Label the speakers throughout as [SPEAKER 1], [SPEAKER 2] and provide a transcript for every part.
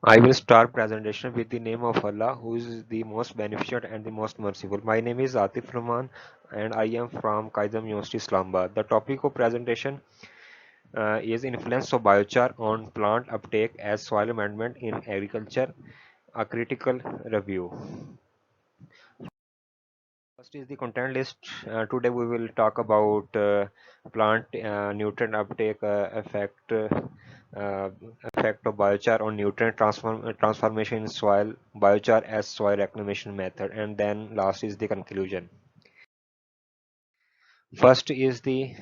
[SPEAKER 1] I will start presentation with the name of Allah, who is the most beneficent and the most merciful. My name is Atif Rahman and I am from Qaidam University, Islamabad. The topic of presentation is influence of biochar on plant uptake as soil amendment in agriculture, a critical review. First is the content list. Today we will talk about plant nutrient uptake uh, effect of biochar on nutrient transformation in soil, biochar as soil reclamation method, and then last is the conclusion. First is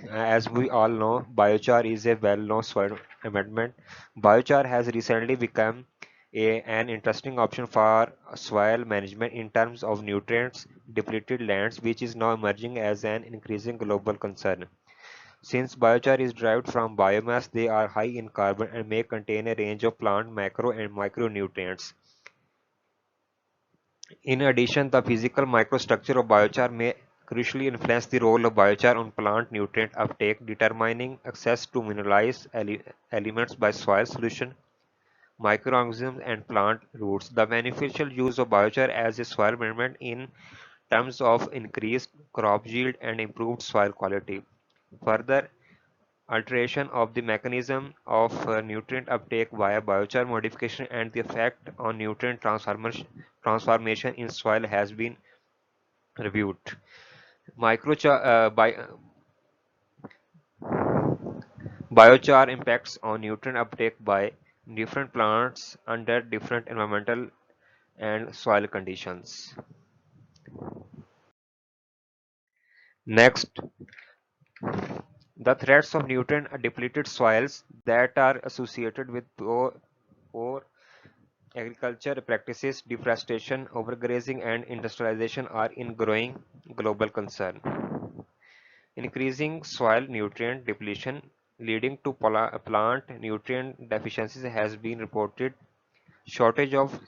[SPEAKER 1] as we all know, biochar is a well-known soil amendment. Biochar has recently become an interesting option for soil management in terms of nutrients depleted lands, which is now emerging as an increasing global concern. Since biochar is derived from biomass, they are high in carbon and may contain a range of plant macro and micronutrients. In addition, the physical microstructure of biochar may crucially influence the role of biochar on plant nutrient uptake, determining access to mineralized elements by soil solution, microorganisms, and plant roots. The beneficial use of biochar as a soil management in terms of increased crop yield and improved soil quality. Further, alteration of the mechanism of nutrient uptake via biochar modification and the effect on nutrient transformation in soil has been reviewed. Microchar, biochar impacts on nutrient uptake by different plants under different environmental and soil conditions. Next, the threats of nutrient depleted soils that are associated with poor agriculture practices, deforestation, overgrazing, and industrialization are in growing global concern. Increasing soil nutrient depletion leading to plant nutrient deficiencies has been reported. Shortage of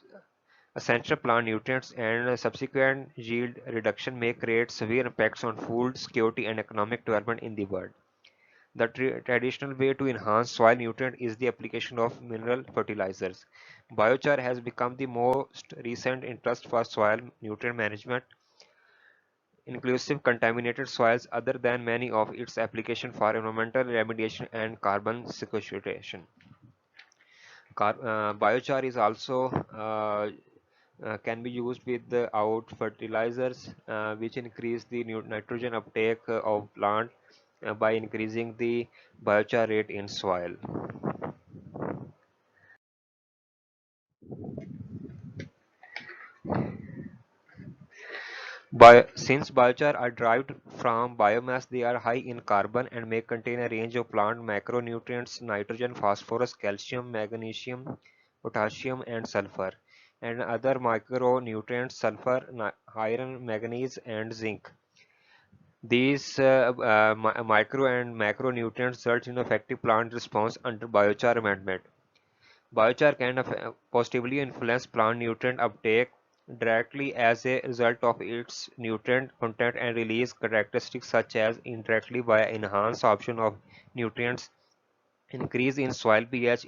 [SPEAKER 1] essential plant nutrients and subsequent yield reduction may create severe impacts on food security and economic development in the world. The traditional way to enhance soil nutrient is the application of mineral fertilizers. Biochar has become the most recent interest for soil nutrient management, inclusive contaminated soils other than many of its application for environmental remediation and carbon sequestration. Biochar is also can be used with the out fertilizers, which increase the nitrogen uptake of plant by increasing the biochar rate in soil. Since biochar are derived from biomass, they are high in carbon and may contain a range of plant macronutrients: nitrogen, phosphorus, calcium, magnesium, potassium, and sulfur, and other micronutrients: sulfur, iron, manganese, and zinc. These micro and macronutrients result in effective plant response under biochar amendment. Biochar can positively influence plant nutrient uptake directly as a result of its nutrient content and release characteristics, such as indirectly via enhanced absorption of nutrients, increase in soil pH,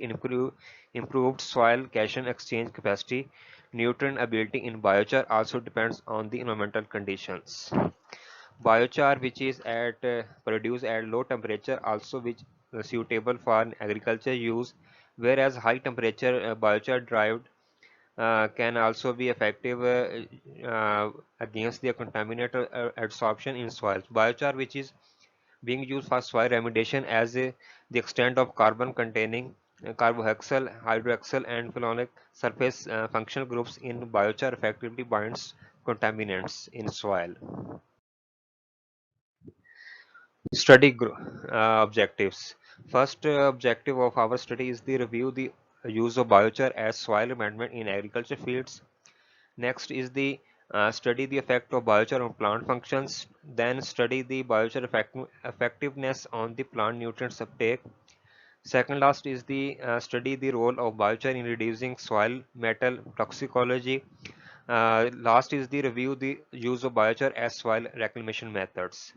[SPEAKER 1] improved soil cation exchange capacity. Nutrient ability in biochar also depends on the environmental conditions. Biochar, which is produced at low temperature, also which suitable for agriculture use, whereas high temperature biochar derived can also be effective against the contaminated absorption in soils. Biochar, which is being used for soil remediation as the extent of carbon containing carboxyl, hydroxyl, and phenolic surface functional groups in biochar effectively binds contaminants in soil. Study objectives. First objective of our study is the review the use of biochar as soil amendment in agriculture fields. Next is the study the effect of biochar on plant functions. Then study the biochar effectiveness on the plant nutrients uptake. Second last is the study the role of biochar in reducing soil metal toxicology. Last is the review the use of biochar as soil reclamation methods.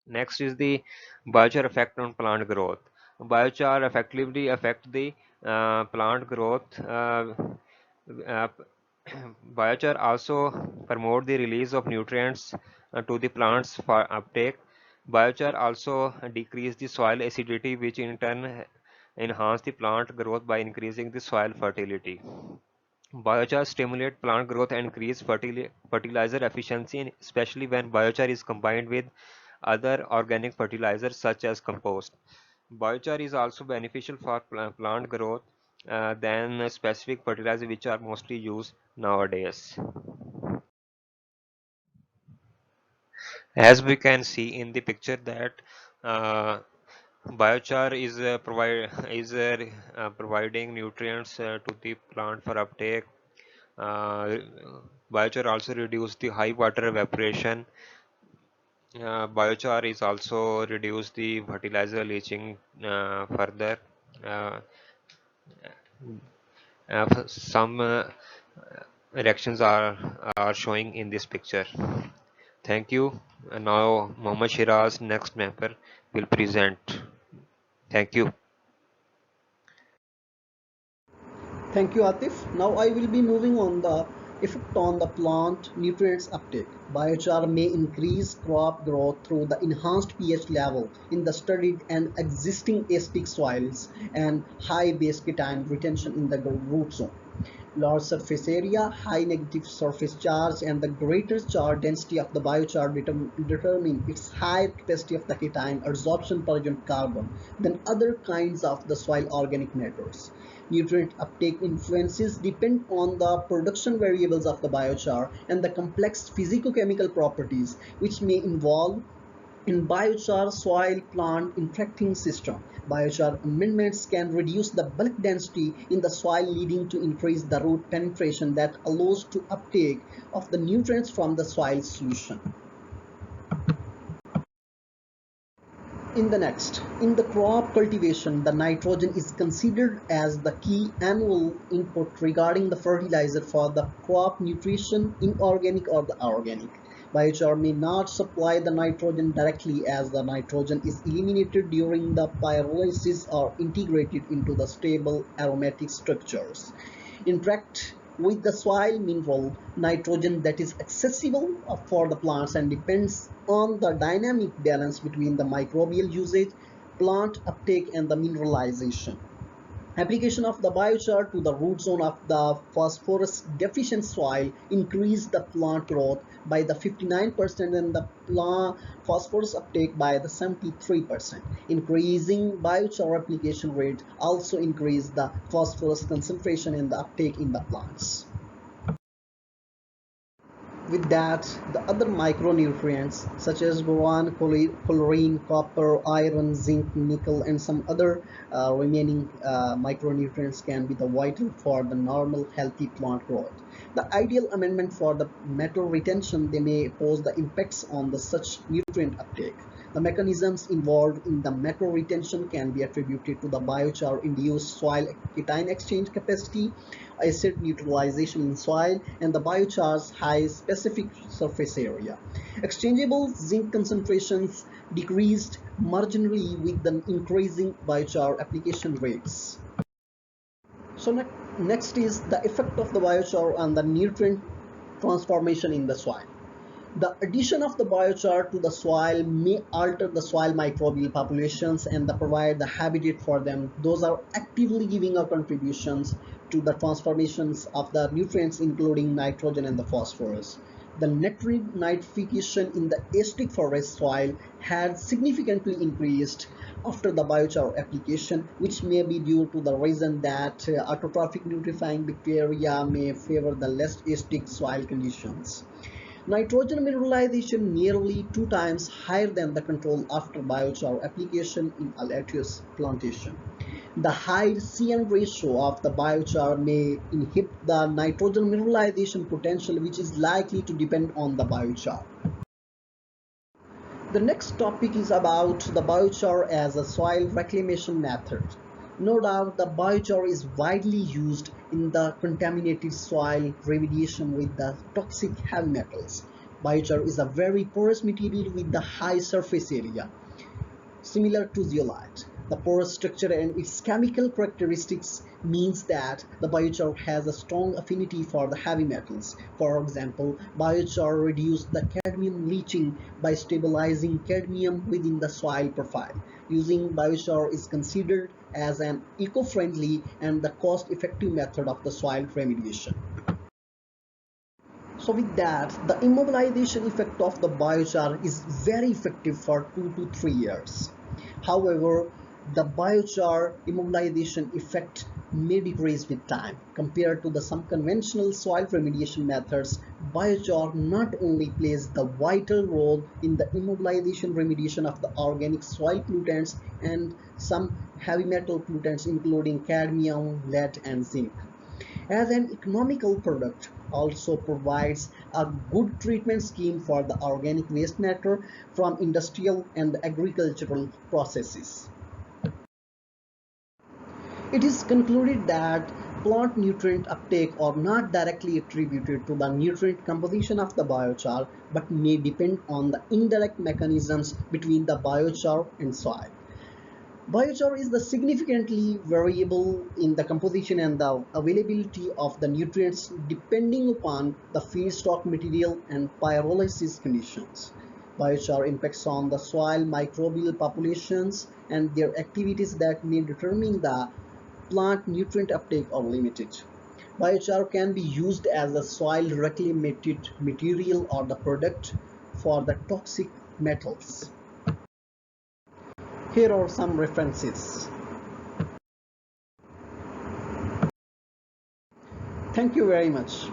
[SPEAKER 1] Next is the biochar effect on plant growth. Biochar effectively affect the plant growth. Uh, Biochar also promote the release of nutrients to the plants for uptake. Biochar also decrease the soil acidity, which in turn enhance the plant growth by increasing the soil fertility. Biochar stimulate plant growth and increase fertilizer efficiency, especially when biochar is combined with other organic fertilizers such as compost. Biochar is also beneficial for plant growth than specific fertilizers which are mostly used nowadays. As we can see in the picture that uh, biochar is providing nutrients to the plant for uptake. Uh, Biochar also reduce the high water evaporation. Biochar is also reduce the fertilizer leaching further. Uh, some reactions are showing in this picture. Thank you. And now Mohammad Shiraz, next member, will present. Thank you.
[SPEAKER 2] Thank you, Atif. Now I will be moving on the effect on the plant nutrients uptake. Biochar may increase crop growth through the enhanced pH level in the studied and existing acidic soils and high base cation retention in the root zone. Large surface area, high negative surface charge, and the greater charge density of the biochar determine its higher capacity of the cation adsorption per unit carbon than other kinds of the soil organic matters. Nutrient uptake influences depend on the production variables of the biochar and the complex physicochemical properties which may involve in biochar soil plant interacting system. Biochar amendments can reduce the bulk density in the soil leading to increase the root penetration that allows to uptake of the nutrients from the soil solution. In the crop cultivation, the nitrogen is considered as the key annual input regarding the fertilizer for the crop nutrition, inorganic or the organic. Biochar may not supply the nitrogen directly as the nitrogen is eliminated during the pyrolysis or integrated into the stable aromatic structures. Interact with the soil mineral nitrogen that is accessible for the plants and depends on the dynamic balance between the microbial usage, plant uptake and the mineralization. Application of the biochar to the root zone of the phosphorus deficient soil increased the plant growth by the 59% and the plant phosphorus uptake by the 73%. Increasing biochar application rate also increased the phosphorus concentration and the uptake in the plants. With that, the other micronutrients such as boron, chlorine, copper, iron, zinc, nickel, and some other remaining micronutrients can be the vital for the normal healthy plant growth. The ideal amendment for the metal retention, they may pose the impacts on the such nutrient uptake. The mechanisms involved in the metal retention can be attributed to the biochar induced soil cation exchange capacity, acid neutralization in soil, and the biochar's high specific surface area. Exchangeable zinc concentrations decreased marginally with the increasing biochar application rates. So next is the effect of the biochar on the nutrient transformation in the soil. The addition of the biochar to the soil may alter the soil microbial populations and provide the habitat for them. Those are actively giving our contributions to the transformations of the nutrients including nitrogen and the phosphorus. The nitrification in the acidic forest soil had significantly increased after the biochar application, which may be due to the reason that autotrophic nutrifying bacteria may favor the less acidic soil conditions. Nitrogen mineralization nearly 2 times higher than the control after biochar application in a lettuce plantation. The high CN ratio of the biochar may inhibit the nitrogen mineralization potential, which is likely to depend on the biochar. The next topic is about the biochar as a soil reclamation method. No doubt the biochar is widely used in the contaminated soil remediation with the toxic heavy metals. Biochar is a very porous material with the high surface area, similar to zeolite. The porous structure and its chemical characteristics means that the biochar has a strong affinity for the heavy metals. For example, biochar reduces the cadmium leaching by stabilizing cadmium within the soil profile. Using biochar is considered as an eco-friendly and the cost-effective method of the soil remediation. So with that, the immobilization effect of the biochar is very effective for 2 to 3 years. However, the biochar immobilization effect may decrease with time. Compared to some conventional soil remediation methods, biochar not only plays the vital role in the immobilization remediation of the organic soil pollutants and some heavy metal pollutants including cadmium, lead and zinc, as an economical product also provides a good treatment scheme for the organic waste matter from industrial and agricultural processes. It is concluded that plant nutrient uptake are not directly attributed to the nutrient composition of the biochar but may depend on the indirect mechanisms between the biochar and soil. Biochar is the significantly variable in the composition and the availability of the nutrients depending upon the feedstock material and pyrolysis conditions. Biochar impacts on the soil microbial populations and their activities that may determine the plant nutrient uptake are limited. Biochar can be used as a soil reclamated material or the product for the toxic metals. Here are some references. Thank you very much.